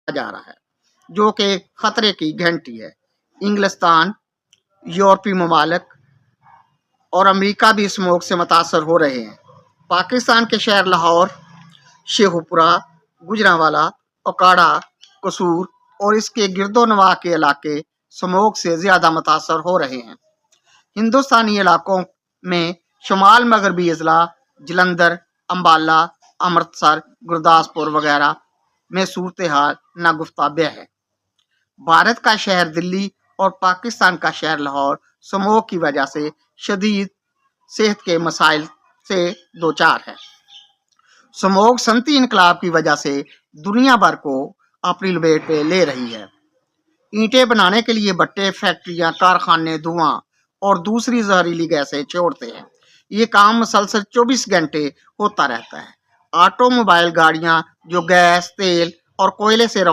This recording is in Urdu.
جا رہا ہے جو کہ خطرے کی گھنٹی ہے۔ انگلستان، یورپی ممالک اور امریکہ بھی اسموگ سے متاثر ہو رہے ہیں۔ پاکستان کے شہر لاہور، شیخوپورہ، گوجرانوالا، اوکاڑا، قصور اور اس کے گرد و نواح کے علاقے اسموگ سے زیادہ متاثر ہو رہے ہیں۔ ہندوستانی علاقوں میں شمال مغربی اضلاع جلندھر، امبالہ، امرتسر، گرداسپور وغیرہ میں صورتحال ناگفتہ بہ ہے۔ بھارت کا شہر دلی اور پاکستان کا شہر لاہور اسموگ کی وجہ سے شدید صحت کے مسائل سے دوچار ہے۔ اسموگ صنعتی انقلاب کی وجہ سے دنیا بھر کو اپنی لپیٹ میں لے رہی ہے۔ اینٹیں بنانے کے لیے بھٹے، فیکٹریاں، کارخانے دھواں اور دوسری زہریلی گیسیں چھوڑتے ہیں۔ یہ کام مسلسل 24 گھنٹے ہوتا رہتا ہے۔ آٹو موبائل گاڑیاں جو گیس، تیل اور کوئلے سے